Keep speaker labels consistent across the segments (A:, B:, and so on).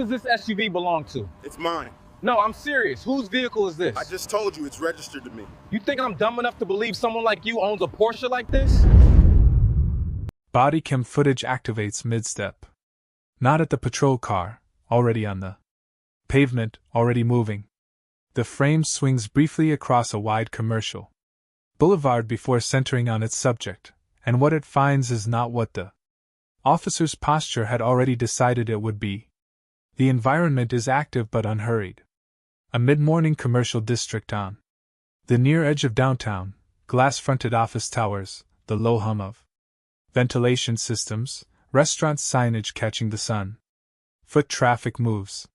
A: does this SUV belong to?
B: It's mine.
A: No, I'm serious. Whose vehicle is this?
B: I just told you it's registered to me.
A: You think I'm dumb enough to believe someone like you owns a Porsche like this?
C: Bodycam footage activates mid-step. Not at the patrol car, already on the pavement, already moving. The frame swings briefly across a wide commercial boulevard before centering on its subject, and what it finds is not what the officer's posture had already decided it would be. The environment is active but unhurried. A mid-morning commercial district on the near edge of downtown, glass-fronted office towers, the low hum of ventilation systems, restaurant signage catching the sun. Foot traffic moves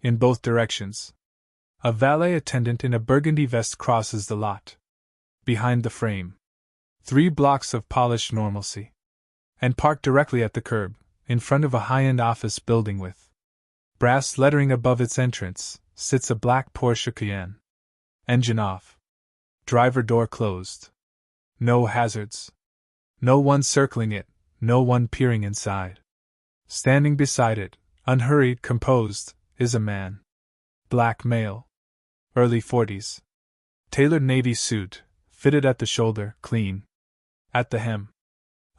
C: in both directions. A valet attendant in a burgundy vest crosses the lot. Behind the frame, 3 blocks of polished normalcy. And parked directly at the curb, in front of a high-end office building with brass lettering above its entrance, sits a black Porsche Cayenne. Engine off. Driver door closed. No hazards. No one circling it, no one peering inside. Standing beside it, unhurried, composed, is a man. Black male. Early 40s. Tailored navy suit, fitted at the shoulder, clean. At the hem.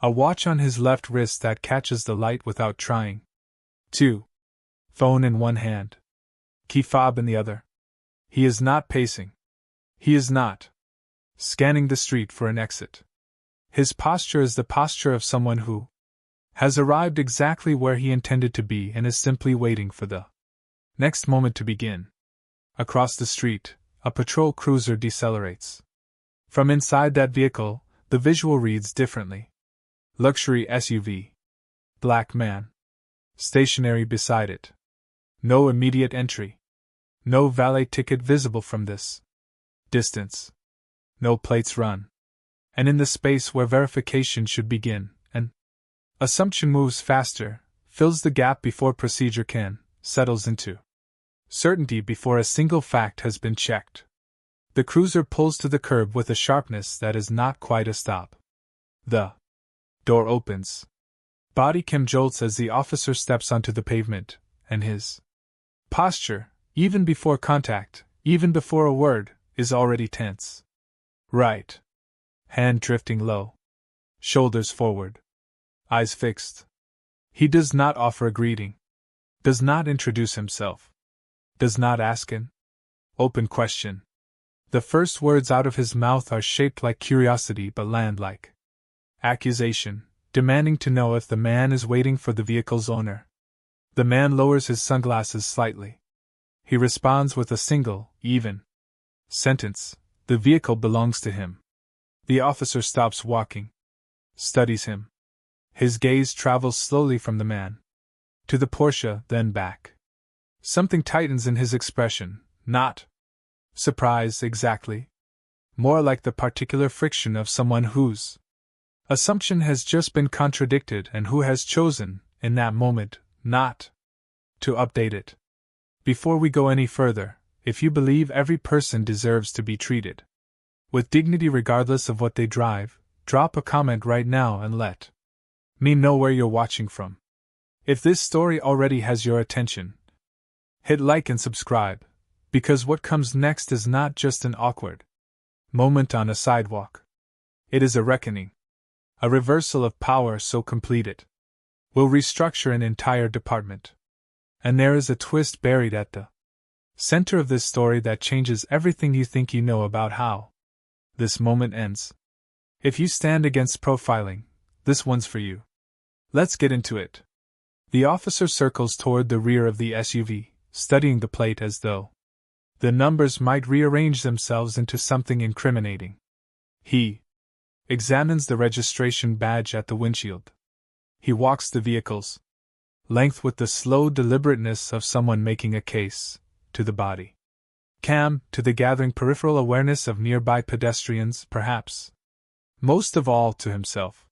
C: A watch on his left wrist that catches the light without trying. 2. Phone in one hand. Key fob in the other. He is not pacing. He is not scanning the street for an exit. His posture is the posture of someone who has arrived exactly where he intended to be and is simply waiting for the next moment to begin. Across the street, a patrol cruiser decelerates. From inside that vehicle, the visual reads differently. Luxury SUV. Black man. Stationary beside it. No immediate entry. No valet ticket visible from this distance. No plates run. And in the space where verification should begin, an assumption moves faster, fills the gap before procedure can, settles into certainty before a single fact has been checked. The cruiser pulls to the curb with a sharpness that is not quite a stop. The door opens. Bodycam jolts as the officer steps onto the pavement, and his posture, even before contact, even before a word, is already tense. Right hand drifting low. Shoulders forward. Eyes fixed. He does not offer a greeting. Does not introduce himself. Does not ask an open question. The first words out of his mouth are shaped like curiosity but land like accusation, demanding to know if the man is waiting for the vehicle's owner. The man lowers his sunglasses slightly. He responds with a single, even sentence. The vehicle belongs to him. The officer stops walking. Studies him. His gaze travels slowly from the man to the Porsche, then back. Something tightens in his expression, not surprise exactly. More like the particular friction of someone whose assumption has just been contradicted and who has chosen, in that moment, not to update it. Before we go any further, if you believe every person deserves to be treated with dignity regardless of what they drive, drop a comment right now and let me know where you're watching from. If this story already has your attention, hit like and subscribe, because what comes next is not just an awkward moment on a sidewalk. It is a reckoning. A reversal of power so complete it will restructure an entire department. And there is a twist buried at the center of this story that changes everything you think you know about how this moment ends. If you stand against profiling, this one's for you. Let's get into it. The officer circles toward the rear of the SUV, studying the plate as though the numbers might rearrange themselves into something incriminating. He examines the registration badge at the windshield. He walks the vehicle's length with the slow deliberateness of someone making a case, to the body cam, to the gathering peripheral awareness of nearby pedestrians, perhaps. Most of all to himself.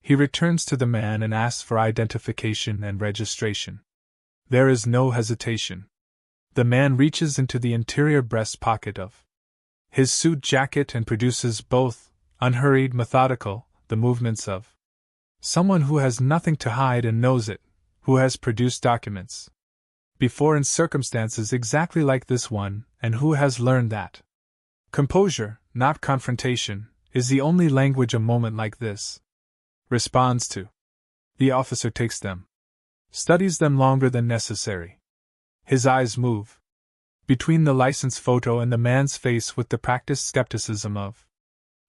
C: He returns to the man and asks for identification and registration. There is no hesitation. The man reaches into the interior breast pocket of his suit jacket and produces both, unhurried, methodical, the movements of someone who has nothing to hide and knows it, who has produced documents. before in circumstances exactly like this one, and who has learned that composure, not confrontation, is the only language a moment like this responds to. The officer takes them, studies them longer than necessary. His eyes move between the license photo and the man's face with the practiced skepticism of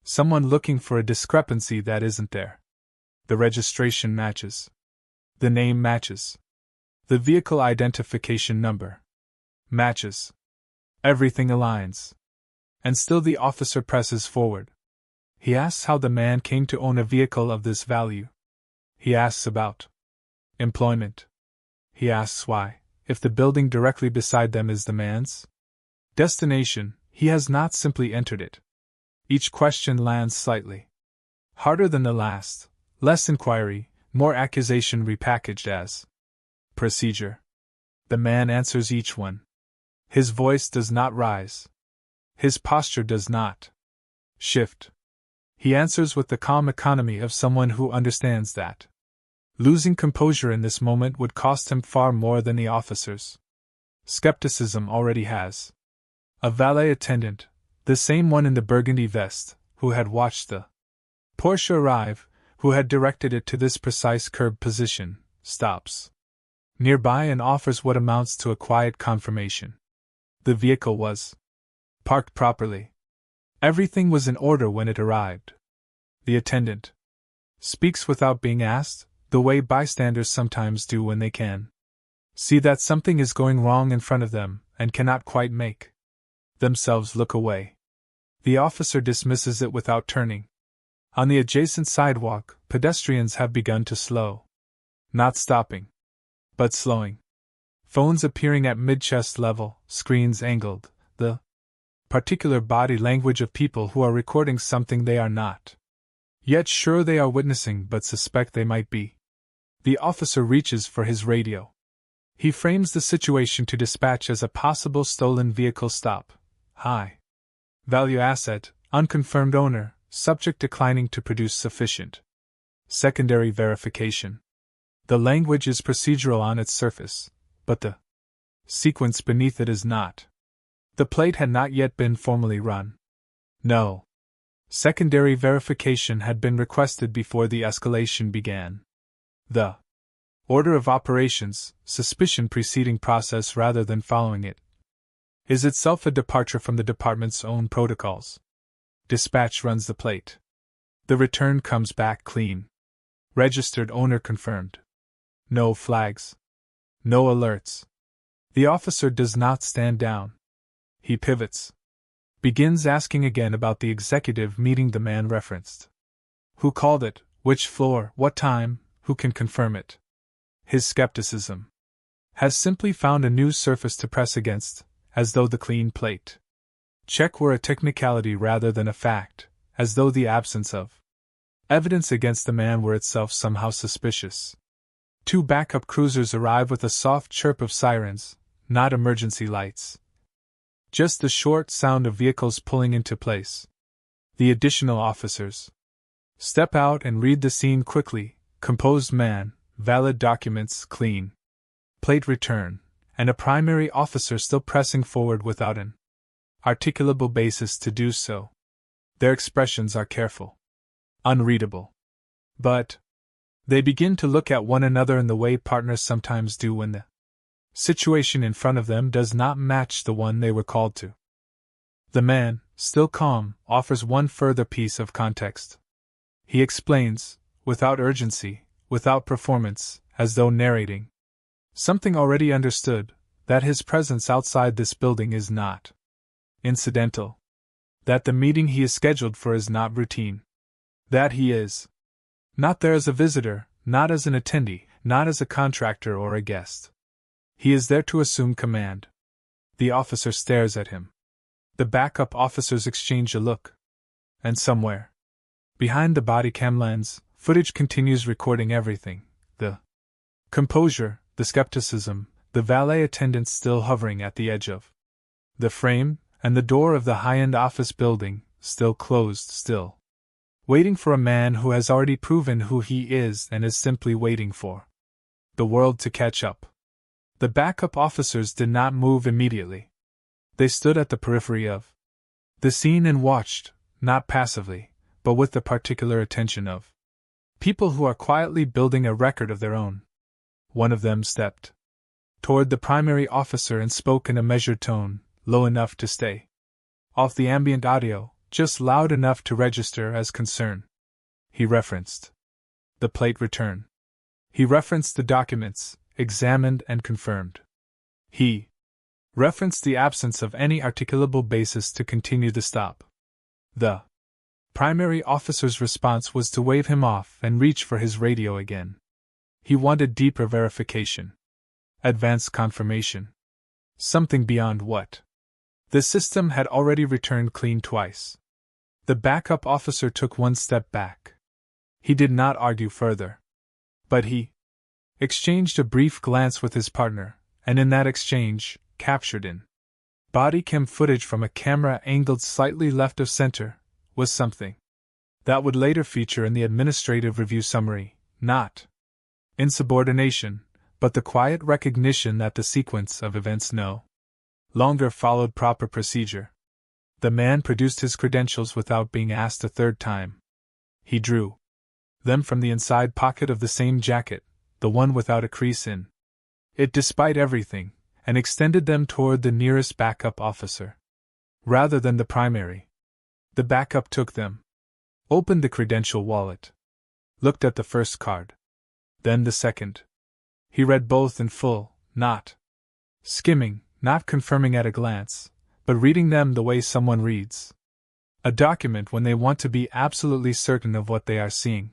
C: someone looking for a discrepancy that isn't there. The registration matches. The name matches. The vehicle identification number matches. Everything aligns. And still the officer presses forward. He asks how the man came to own a vehicle of this value. He asks about employment. He asks why, if the building directly beside them is the man's destination, he has not simply entered it. Each question lands slightly harder than the last, less inquiry, more accusation repackaged as procedure. The man answers each one. His voice does not rise. His posture does not shift. He answers with the calm economy of someone who understands that losing composure in this moment would cost him far more than the officer's skepticism already has. A valet attendant, the same one in the burgundy vest, who had watched the Porsche arrive, who had directed it to this precise curb position, stops nearby and offers what amounts to a quiet confirmation. The vehicle was parked properly. Everything was in order when it arrived. The attendant speaks without being asked, the way bystanders sometimes do when they can see that something is going wrong in front of them and cannot quite make themselves look away. The officer dismisses it without turning. On the adjacent sidewalk, pedestrians have begun to slow. Not stopping, but slowing. Phones appearing at mid-chest level, screens angled, the particular body language of people who are recording something they are not yet sure they are witnessing but suspect they might be. The officer reaches for his radio. He frames the situation to dispatch as a possible stolen vehicle stop. High value asset, unconfirmed owner, subject declining to produce sufficient secondary verification. The language is procedural on its surface, but the sequence beneath it is not. The plate had not yet been formally run. No. Secondary verification had been requested before the escalation began. The order of operations, suspicion preceding process rather than following it, is itself a departure from the department's own protocols. Dispatch runs the plate. The return comes back clean. Registered owner confirmed. No flags. No alerts. The officer does not stand down. He pivots. Begins asking again about the executive meeting the man referenced. Who called it, which floor, what time, who can confirm it? His skepticism has simply found a new surface to press against, as though the clean plate check were a technicality rather than a fact, as though the absence of evidence against the man were itself somehow suspicious. 2 backup cruisers arrive with a soft chirp of sirens, not emergency lights. Just the short sound of vehicles pulling into place. The additional officers step out and read the scene quickly. Composed man, valid documents, clean plate return, and a primary officer still pressing forward without an articulable basis to do so. Their expressions are careful, unreadable. But they begin to look at one another in the way partners sometimes do when the situation in front of them does not match the one they were called to. The man, still calm, offers one further piece of context. He explains, without urgency, without performance, as though narrating something already understood, that his presence outside this building is not incidental, that the meeting he is scheduled for is not routine, that he is not there as a visitor, not as an attendee, not as a contractor or a guest. He is there to assume command. The officer stares at him. The backup officers exchange a look. And somewhere behind the bodycam lens, footage continues recording everything. The composure, the skepticism, the valet attendant still hovering at the edge of the frame, and the door of the high-end office building, still closed, still waiting for a man who has already proven who he is and is simply waiting for the world to catch up. The backup officers did not move immediately. They stood at the periphery of the scene and watched, not passively, but with the particular attention of people who are quietly building a record of their own. One of them stepped toward the primary officer and spoke in a measured tone, low enough to stay off the ambient audio, just loud enough to register as concern. He referenced the plate return. He referenced the documents, examined and confirmed. He referenced the absence of any articulable basis to continue the stop. The primary officer's response was to wave him off and reach for his radio again. He wanted deeper verification. Advanced confirmation. Something beyond what the system had already returned clean twice. The backup officer took one step back. He did not argue further. But he exchanged a brief glance with his partner, and in that exchange, captured in bodycam footage from a camera angled slightly left of center, was something that would later feature in the administrative review summary, not insubordination, but the quiet recognition that the sequence of events no longer followed proper procedure. The man produced his credentials without being asked a third time. He drew them from the inside pocket of the same jacket, the one without a crease in it despite everything, and extended them toward the nearest backup officer, rather than the primary. The backup took them, opened the credential wallet, looked at the first card, then the second. He read both in full, not skimming, not confirming at a glance, but reading them the way someone reads a document when they want to be absolutely certain of what they are seeing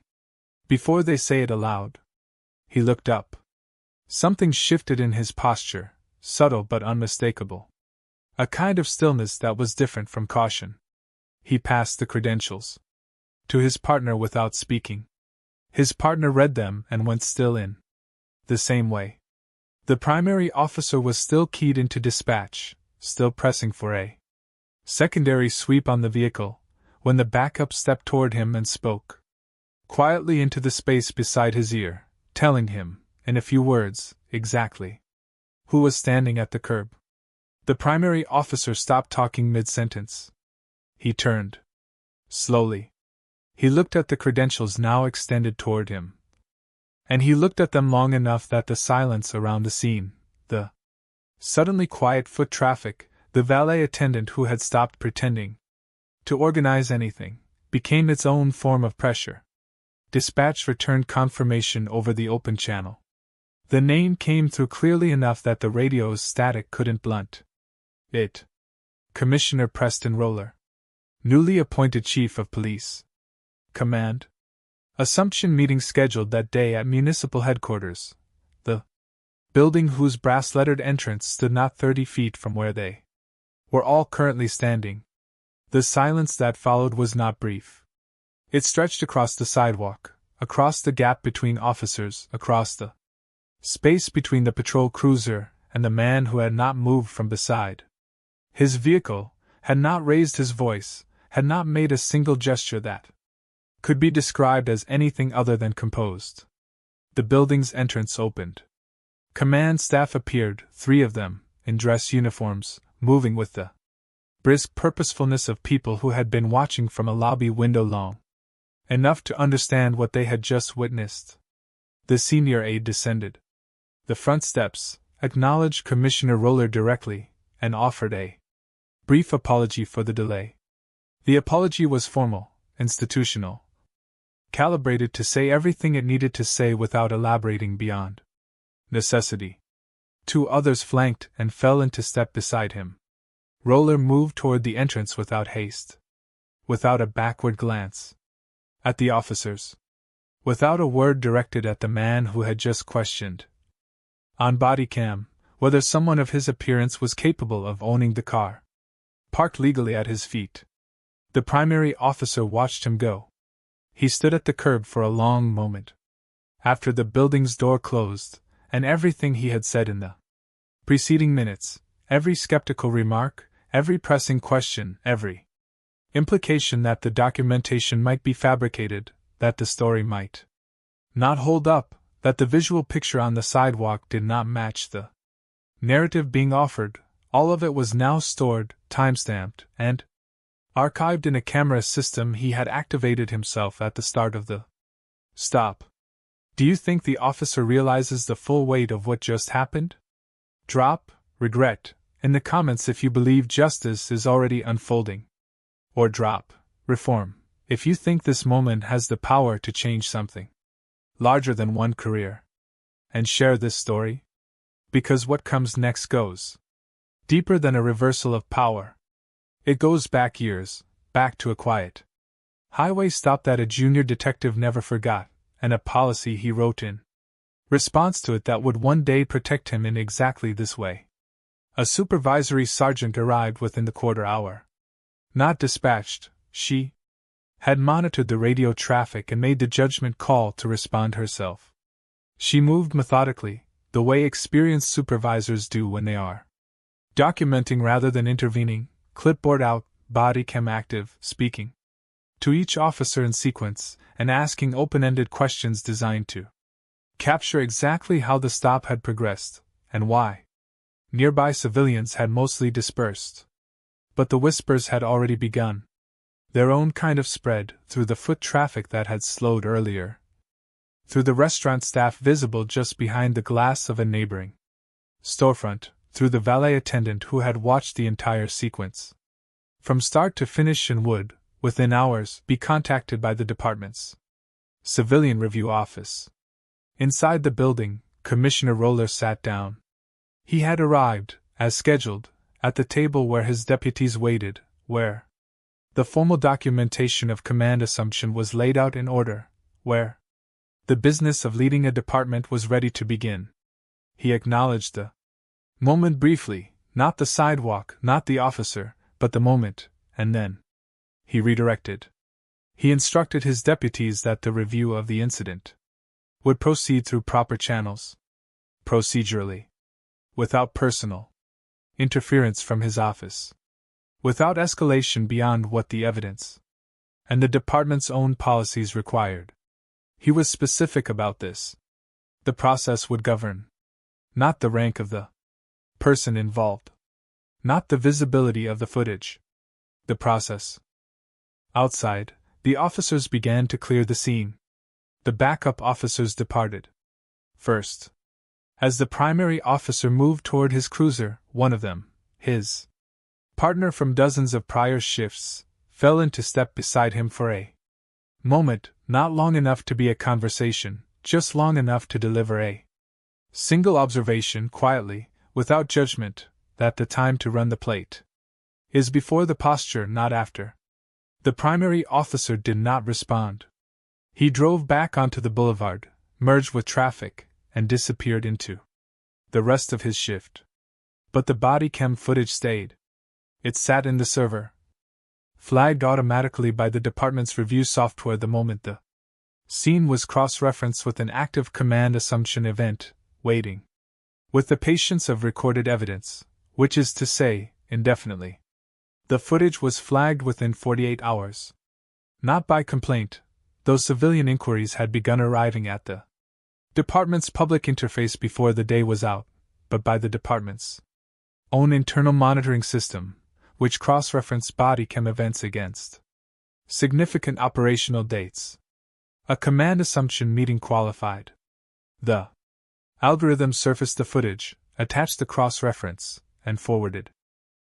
C: before they say it aloud. He looked up. Something shifted in his posture, subtle but unmistakable. A kind of stillness that was different from caution. He passed the credentials to his partner without speaking. His partner read them and went still in the same way. The primary officer was still keyed into dispatch, still pressing for a secondary sweep on the vehicle, when the backup stepped toward him and spoke quietly into the space beside his ear, telling him, in a few words, exactly who was standing at the curb. The primary officer stopped talking mid-sentence. He turned slowly. He looked at the credentials now extended toward him. And he looked at them long enough that the silence around the scene, the suddenly quiet foot traffic, the valet attendant who had stopped pretending to organize anything, became its own form of pressure. Dispatch returned confirmation over the open channel. The name came through clearly enough that the radio's static couldn't blunt it. Commissioner Preston Roller, newly appointed Chief of Police. Command. Assumption meeting scheduled that day at Municipal Headquarters, the building whose brass-lettered entrance stood not 30 feet from where they were all currently standing. The silence that followed was not brief. It stretched across the sidewalk, across the gap between officers, across the space between the patrol cruiser and the man who had not moved from beside his vehicle, had not raised his voice, had not made a single gesture that could be described as anything other than composed. The building's entrance opened. Command staff appeared, 3 of them, in dress uniforms, moving with the brisk purposefulness of people who had been watching from a lobby window long enough to understand what they had just witnessed. The senior aide descended the front steps, acknowledged Commissioner Roller directly, and offered a brief apology for the delay. The apology was formal, institutional, calibrated to say everything it needed to say without elaborating beyond necessity. 2 others flanked and fell into step beside him. Roller moved toward the entrance without haste, without a backward glance at the officers, without a word directed at the man who had just questioned on bodycam whether someone of his appearance was capable of owning the car parked legally at his feet. The primary officer watched him go. He stood at the curb for a long moment. After the building's door closed, and everything he had said in the preceding minutes, every skeptical remark, every pressing question, every implication that the documentation might be fabricated, that the story might not hold up, that the visual picture on the sidewalk did not match the narrative being offered, all of it was now stored, timestamped, and archived in a camera system he had activated himself at the start of the stop. Do you think the officer realizes the full weight of what just happened? Drop regret in the comments if you believe justice is already unfolding. Or drop reform if you think this moment has the power to change something larger than one career. And share this story, because what comes next goes deeper than a reversal of power. It goes back years, back to a quiet highway stop that a junior detective never forgot, and a policy he wrote in response to it that would one day protect him in exactly this way. A supervisory sergeant arrived within the quarter hour. Not dispatched, she had monitored the radio traffic and made the judgment call to respond herself. She moved methodically, the way experienced supervisors do when they are documenting rather than intervening, clipboard out, bodycam active, speaking to each officer in sequence, and asking open-ended questions designed to capture exactly how the stop had progressed, and why. Nearby civilians had mostly dispersed. But the whispers had already begun. Their own kind of spread, through the foot traffic that had slowed earlier. Through the restaurant staff visible just behind the glass of a neighboring storefront, through the valet attendant who had watched the entire sequence from start to finish and would, within hours, be contacted by the department's civilian review office. Inside the building, Commissioner Roller sat down. He had arrived, as scheduled, at the table where his deputies waited, where the formal documentation of command assumption was laid out in order, where the business of leading a department was ready to begin. He acknowledged the moment briefly, not the sidewalk, not the officer, but the moment, and then he redirected. He instructed his deputies that the review of the incident would proceed through proper channels, procedurally, without personal interference from his office, without escalation beyond what the evidence and the department's own policies required. He was specific about this. The process would govern, not the rank of the person involved, not the visibility of the footage, the process. Outside, the officers began to clear the scene. The backup officers departed first. As the primary officer moved toward his cruiser, one of them, his partner from dozens of prior shifts, fell into step beside him for a moment, not long enough to be a conversation, just long enough to deliver a single observation quietly, without judgment, that the time to run the plate is before the posture, not after. The primary officer did not respond. He drove back onto the boulevard, merged with traffic, and disappeared into the rest of his shift. But the body cam footage stayed. It sat in the server, flagged automatically by the department's review software the moment the scene was cross-referenced with an active command assumption event, waiting with the patience of recorded evidence, which is to say, indefinitely. The footage was flagged within 48 hours. Not by complaint, though civilian inquiries had begun arriving at the department's public interface before the day was out, but by the department's own internal monitoring system, which cross-referenced bodycam events against significant operational dates. A command assumption meeting qualified. The algorithm surfaced the footage, attached the cross-reference, and forwarded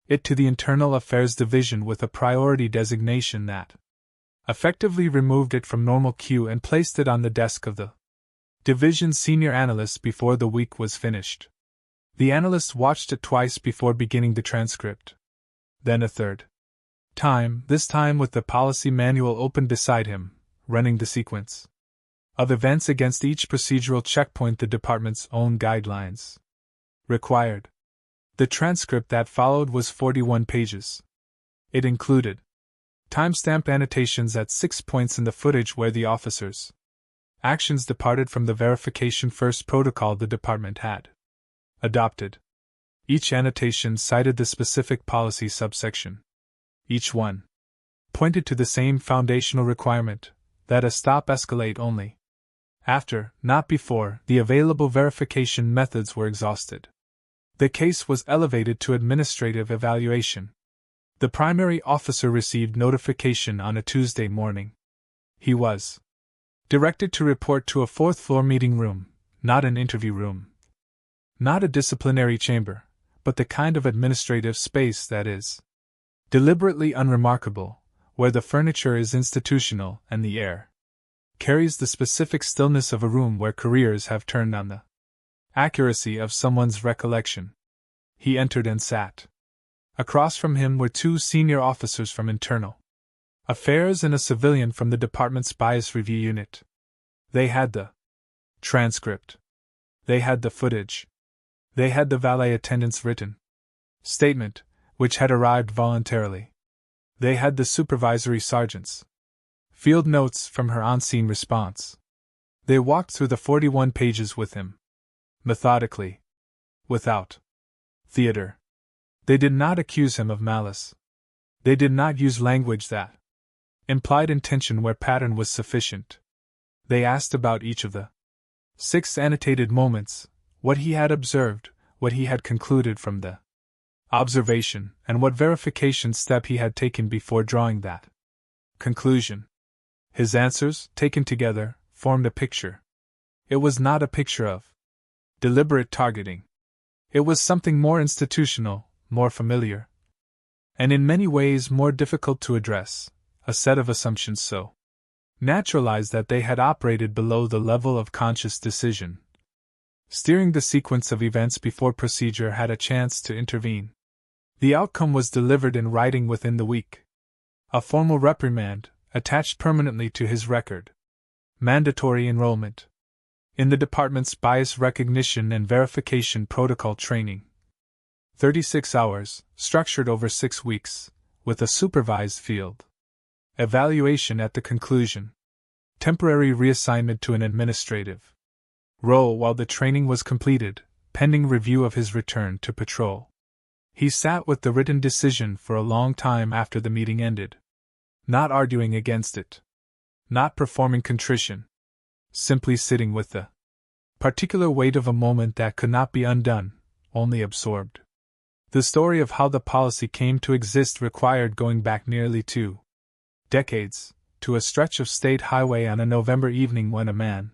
C: it to the Internal Affairs Division with a priority designation that effectively removed it from normal queue and placed it on the desk of the division's senior analyst before the week was finished. The analyst watched it twice before beginning the transcript. Then a third time, this time with the policy manual open beside him, running the sequence of events against each procedural checkpoint the department's own guidelines required. The transcript that followed was 41 pages. It included timestamp annotations at 6 points in the footage where the officers' actions departed from the verification first protocol the department had adopted. Each annotation cited the specific policy subsection. Each one pointed to the same foundational requirement, that a stop escalate only after, not before, the available verification methods were exhausted. The case was elevated to administrative evaluation. The primary officer received notification on a Tuesday morning. He was directed to report to a fourth-floor meeting room, not an interview room. Not a disciplinary chamber, but the kind of administrative space that is deliberately unremarkable, where the furniture is institutional and the air carries the specific stillness of a room where careers have turned on the accuracy of someone's recollection. He entered and sat. Across from him were two senior officers from Internal Affairs and a civilian from the department's bias review unit. They had the transcript. They had the footage. They had the valet attendant's written statement, which had arrived voluntarily. They had the supervisory sergeant's field notes from her on-scene response. They walked through the 41 pages with him. Methodically. Without theater. They did not accuse him of malice. They did not use language that implied intention where pattern was sufficient. They asked about each of the 6 annotated moments, what he had observed, what he had concluded from the observation, and what verification step he had taken before drawing that conclusion. His answers, taken together, formed a picture. It was not a picture of deliberate targeting. It was something more institutional, more familiar, and in many ways more difficult to address, a set of assumptions so naturalized that they had operated below the level of conscious decision, steering the sequence of events before procedure had a chance to intervene. The outcome was delivered in writing within the week. A formal reprimand, attached permanently to his record. Mandatory enrollment in the department's bias recognition and verification protocol training. 36 hours, structured over 6 weeks, with a supervised field evaluation at the conclusion. Temporary reassignment to an administrative role while the training was completed, pending review of his return to patrol. He sat with the written decision for a long time after the meeting ended. Not arguing against it. Not performing contrition. Simply sitting with the particular weight of a moment that could not be undone, only absorbed. The story of how the policy came to exist required going back nearly 2 decades, to a stretch of state highway on a November evening when a man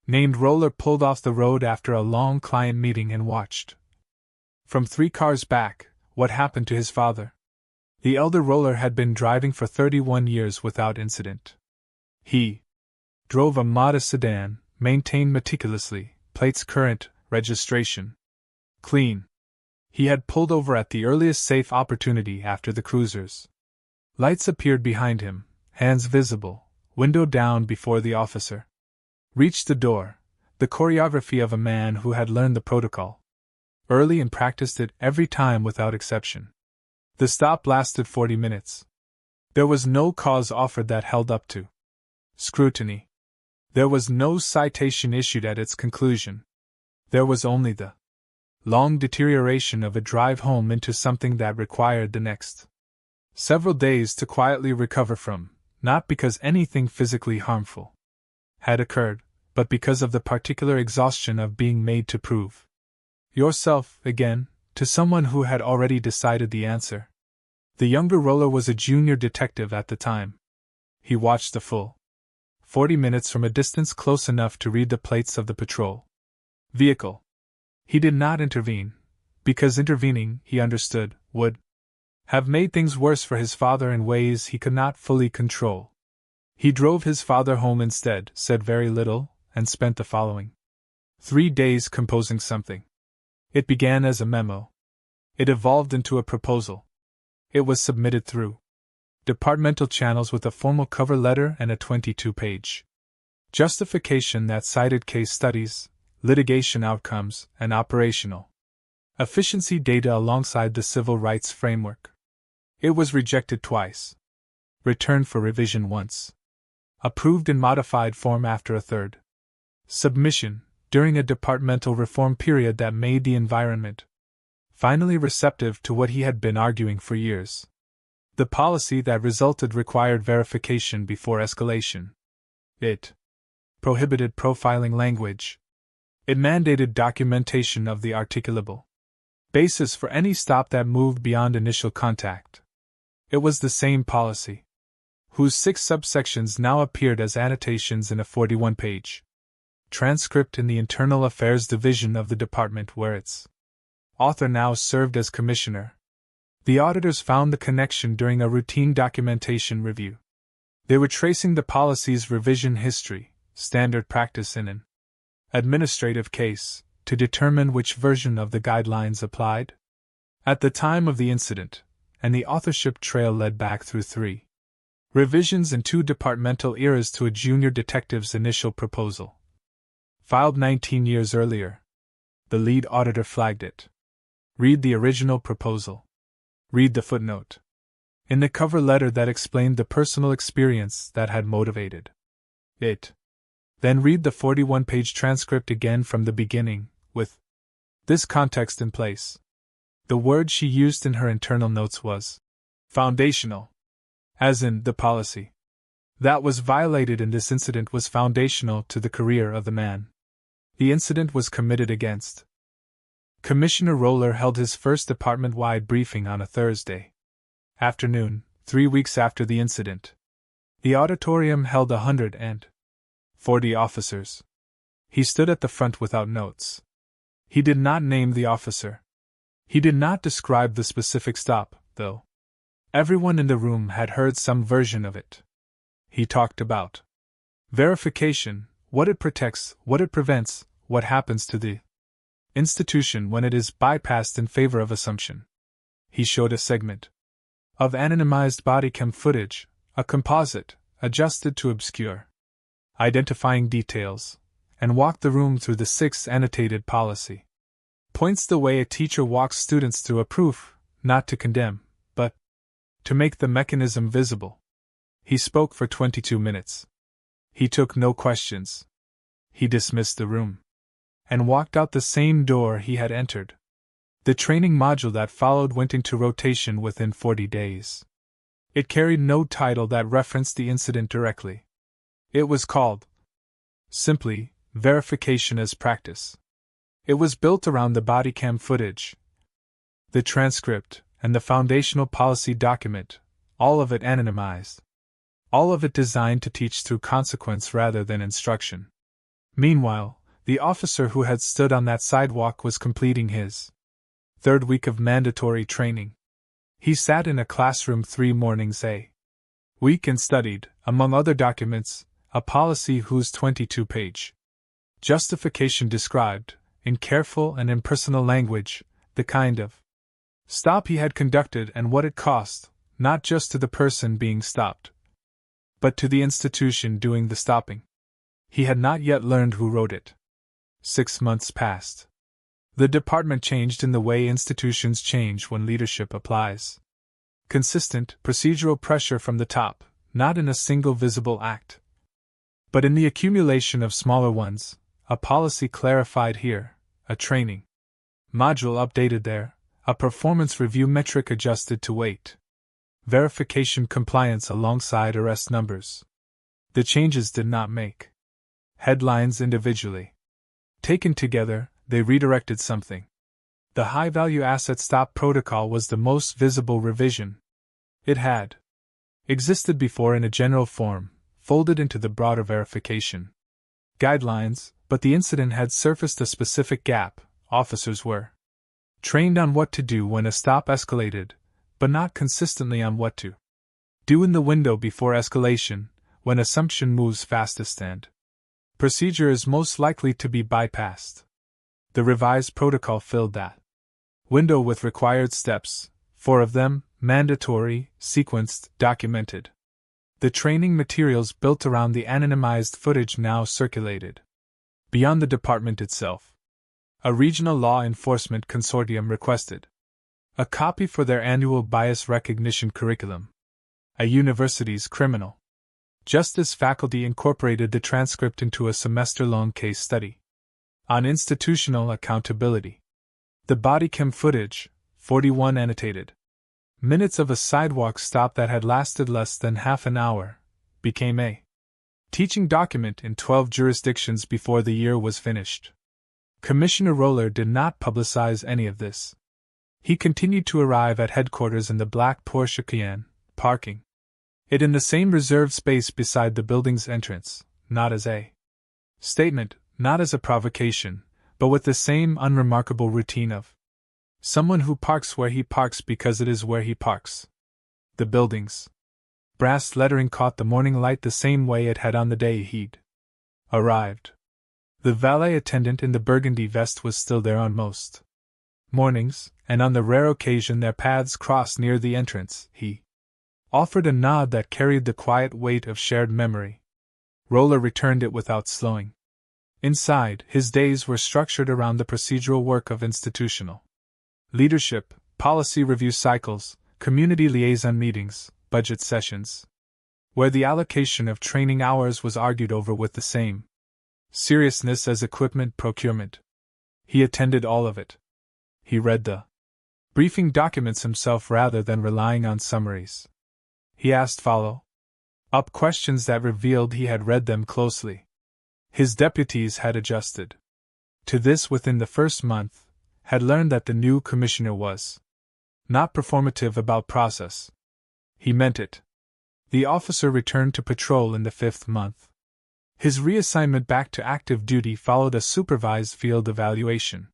C: named Roller pulled off the road after a long client meeting and watched from 3 cars back what happened to his father. The elder Roller had been driving for 31 years without incident. He drove a modest sedan, maintained meticulously, plates current, registration clean. He had pulled over at the earliest safe opportunity after the cruisers. Lights appeared behind him, hands visible, window down before the officer reached the door, the choreography of a man who had learned the protocol early and practiced it every time without exception. The stop lasted 40 minutes. There was no cause offered that held up to scrutiny. There was no citation issued at its conclusion. There was only the long deterioration of a drive home into something that required the next several days to quietly recover from, not because anything physically harmful had occurred, but because of the particular exhaustion of being made to prove yourself again to someone who had already decided the answer. The younger Roller was a junior detective at the time. He watched the full 40 minutes from a distance close enough to read the plates of the patrol vehicle. He did not intervene, because intervening, he understood, would have made things worse for his father in ways he could not fully control. He drove his father home instead, said very little, and spent the following 3 days composing something. It began as a memo. It evolved into a proposal. It was submitted through departmental channels with a formal cover letter and a 22-page justification that cited case studies, litigation outcomes, and operational efficiency data alongside the civil rights framework. It was rejected twice. Returned for revision once. Approved in modified form after a third submission, during a departmental reform period that made the environment finally receptive to what he had been arguing for years. The policy that resulted required verification before escalation. It prohibited profiling language. It mandated documentation of the articulable basis for any stop that moved beyond initial contact. It was the same policy, whose 6 subsections now appeared as annotations in a 41-page transcript in the Internal Affairs Division of the department where its author now served as commissioner. The auditors found the connection during a routine documentation review. They were tracing the policy's revision history, standard practice in an administrative case, to determine which version of the guidelines applied. At the time of the incident, and the authorship trail led back through 3 revisions and 2 departmental eras to a junior detective's initial proposal, filed 19 years earlier. The lead auditor flagged it. Read the original proposal. Read the footnote in the cover letter that explained the personal experience that had motivated it. Then read the 41-page transcript again from the beginning, with this context in place. The word she used in her internal notes was foundational, as in the policy that was violated in this incident was foundational to the career of the man the incident was committed against. Commissioner Roller held his first department-wide briefing on a Thursday afternoon, 3 weeks after the incident. The auditorium held 140 officers. He stood at the front without notes. He did not name the officer. He did not describe the specific stop, though. Everyone in the room had heard some version of it. He talked about verification, what it protects, what it prevents, what happens to the institution when it is bypassed in favor of assumption. He showed a segment of anonymized bodycam footage, a composite, adjusted to obscure identifying details, and walked the room through the 6 annotated policy points the way a teacher walks students through a proof, not to condemn, but to make the mechanism visible. He spoke for 22 minutes. He took no questions. He dismissed the room and walked out the same door he had entered. The training module that followed went into rotation within 40 days. It carried no title that referenced the incident directly. It was called, simply, Verification as Practice. It was built around the bodycam footage, the transcript, and the foundational policy document, all of it anonymized. All of it designed to teach through consequence rather than instruction. Meanwhile, the officer who had stood on that sidewalk was completing his 3rd week of mandatory training. He sat in a classroom 3 mornings a week and studied, among other documents, a policy whose 22-page justification described, in careful and impersonal language, the kind of stop he had conducted and what it cost, not just to the person being stopped, but to the institution doing the stopping. He had not yet learned who wrote it. 6 months passed. The department changed in the way institutions change when leadership applies consistent, procedural pressure from the top, not in a single visible act, but in the accumulation of smaller ones, a policy clarified here, a training module updated there, a performance review metric adjusted to weight verification compliance alongside arrest numbers. The changes did not make headlines individually. Taken together, they redirected something. The high-value asset stop protocol was the most visible revision. It had existed before in a general form, folded into the broader verification guidelines, but the incident had surfaced a specific gap. Officers were trained on what to do when a stop escalated, but not consistently on what to do in the window before escalation, when assumption moves fastest and procedure is most likely to be bypassed. The revised protocol filled that window with required steps, 4 of them, mandatory, sequenced, documented. The training materials built around the anonymized footage now circulated beyond the department itself. A regional law enforcement consortium requested a copy for their annual bias recognition curriculum. A university's criminal justice faculty incorporated the transcript into a semester-long case study on institutional accountability. The bodycam footage, 41 annotated minutes of a sidewalk stop that had lasted less than half an hour, became a teaching document in 12 jurisdictions before the year was finished. Commissioner Roller did not publicize any of this. He continued to arrive at headquarters in the black Porsche Cayenne, parking it in the same reserved space beside the building's entrance, not as a statement, not as a provocation, but with the same unremarkable routine of someone who parks where he parks because it is where he parks. The building's brass lettering caught the morning light the same way it had on the day he'd arrived. The valet attendant in the burgundy vest was still there on most mornings, and on the rare occasion their paths crossed near the entrance, he offered a nod that carried the quiet weight of shared memory. Roller returned it without slowing. Inside, his days were structured around the procedural work of institutional leadership, policy review cycles, community liaison meetings, budget sessions, where the allocation of training hours was argued over with the same seriousness as equipment procurement. He attended all of it. He read the briefing documents himself rather than relying on summaries. He asked follow-up questions that revealed he had read them closely. His deputies had adjusted to this within the first month, had learned that the new commissioner was not performative about process. He meant it. The officer returned to patrol in the 5th month. His reassignment back to active duty followed a supervised field evaluation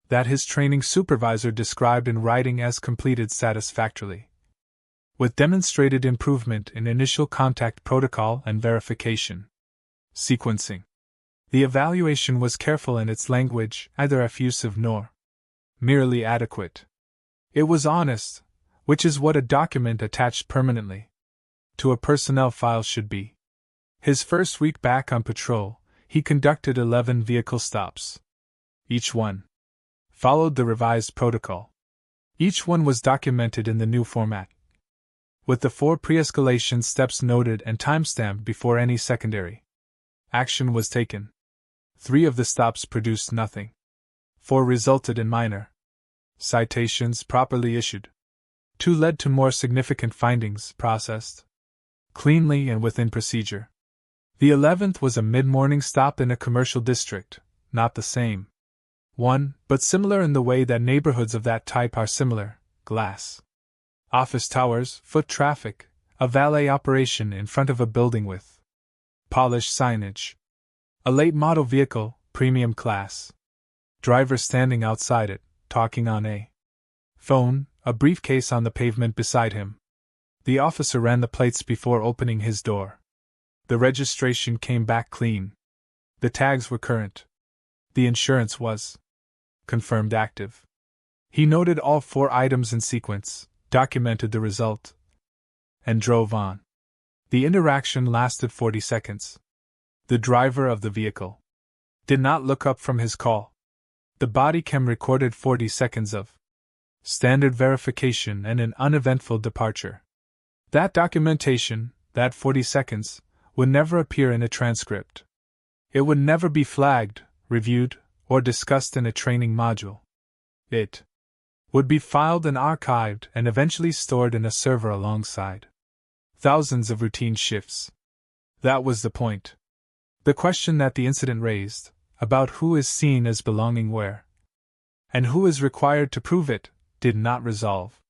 C: that his training supervisor described in writing as completed satisfactorily, with demonstrated improvement in initial contact protocol and verification sequencing. The evaluation was careful in its language, neither effusive nor merely adequate. It was honest, which is what a document attached permanently to a personnel file should be. His first week back on patrol, he conducted 11 vehicle stops. Each one followed the revised protocol. Each one was documented in the new format, with the 4 pre-escalation steps noted and timestamped before any secondary action was taken. 3 of the stops produced nothing. 4 resulted in minor citations properly issued. 2 led to more significant findings processed cleanly and within procedure. The 11th was a mid-morning stop in a commercial district, not the same one, but similar in the way that neighborhoods of that type are similar: glass office towers, foot traffic, a valet operation in front of a building with polished signage, a late model vehicle, premium class, driver standing outside it, talking on a phone, a briefcase on the pavement beside him. The officer ran the plates before opening his door. The registration came back clean. The tags were current. The insurance was confirmed active. He noted all 4 items in sequence, documented the result, and drove on. The interaction lasted 40 seconds. The driver of the vehicle did not look up from his call. The bodycam recorded 40 seconds of standard verification and an uneventful departure. That documentation, that 40 seconds, would never appear in a transcript. It would never be flagged, reviewed, or discussed in a training module. It would be filed and archived and eventually stored in a server alongside thousands of routine shifts. That was the point. The question that the incident raised, about who is seen as belonging where, and who is required to prove it, did not resolve.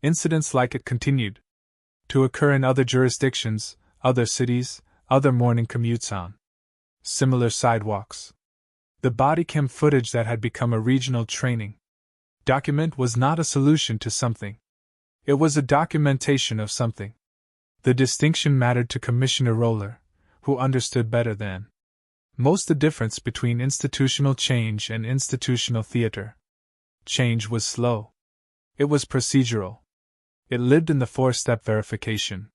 C: Incidents like it continued to occur in other jurisdictions, other cities, other morning commutes on similar sidewalks. The bodycam footage that had become a regional training document was not a solution to something. It was a documentation of something. The distinction mattered to Commissioner Roller, who understood better than most the difference between institutional change and institutional theater. Change was slow. It was procedural. It lived in the 4-step verification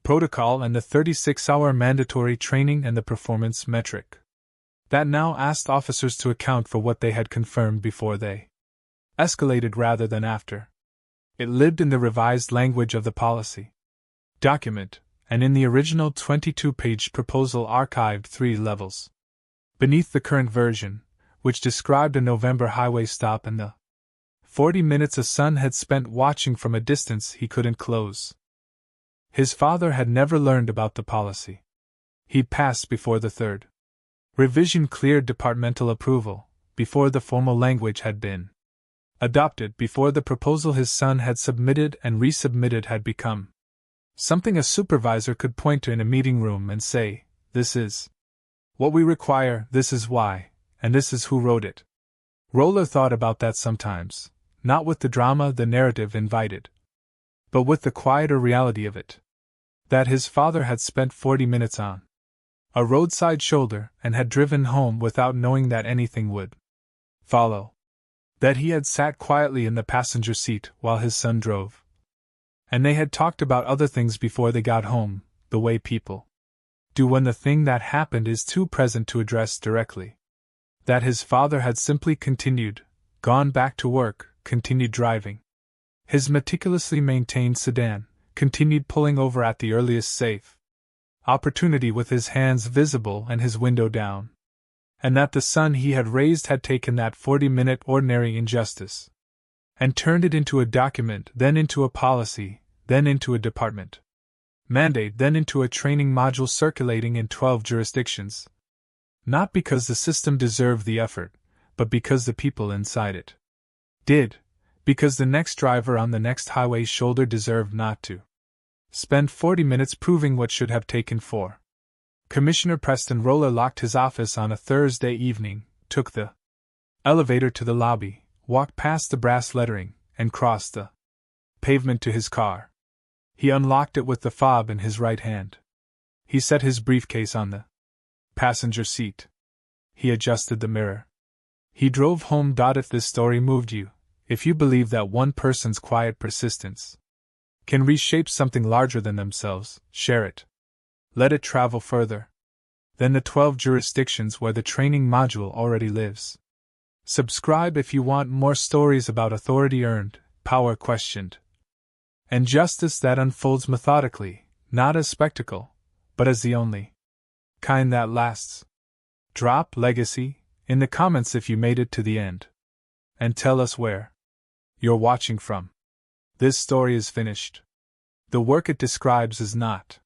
C: protocol and the 36-hour mandatory training and the performance metric that now asked officers to account for what they had confirmed before they escalated rather than after. It lived in the revised language of the policy document, and in the original 22-page proposal archived 3 levels beneath the current version, which described a November highway stop and the 40 minutes a son had spent watching from a distance he couldn't close. His father had never learned about the policy. He'd passed before the 3rd revision cleared departmental approval, before the formal language had been Adopted before the proposal his son had submitted and resubmitted had become something a supervisor could point to in a meeting room and say, "This is what we require, this is why, and this is who wrote it." Roller thought about that sometimes, not with the drama the narrative invited, but with the quieter reality of it. That his father had spent 40 minutes on a roadside shoulder and had driven home without knowing that anything would follow. That he had sat quietly in the passenger seat while his son drove. And they had talked about other things before they got home, the way people do when the thing that happened is too present to address directly. That his father had simply continued, gone back to work, continued driving his meticulously maintained sedan, continued pulling over at the earliest safe opportunity with his hands visible and his window down. And that the son he had raised had taken that 40-minute ordinary injustice and turned it into a document, then into a policy, then into a department mandate, then into a training module circulating in 12 jurisdictions. Not because the system deserved the effort, but because the people inside it did, because the next driver on the next highway shoulder deserved not to spend 40 minutes proving what should have taken 4. Commissioner Preston Roller locked his office on a Thursday evening, took the elevator to the lobby, walked past the brass lettering, and crossed the pavement to his car. He unlocked it with the fob in his right hand. He set his briefcase on the passenger seat. He adjusted the mirror. He drove home. If this story moved you, if you believe that one person's quiet persistence can reshape something larger than themselves, share it. Let it travel further than the 12 jurisdictions where the training module already lives. Subscribe if you want more stories about authority earned, power questioned, and justice that unfolds methodically, not as spectacle, but as the only kind that lasts. Drop legacy in the comments if you made it to the end. And tell us where you're watching from. This story is finished. The work it describes is not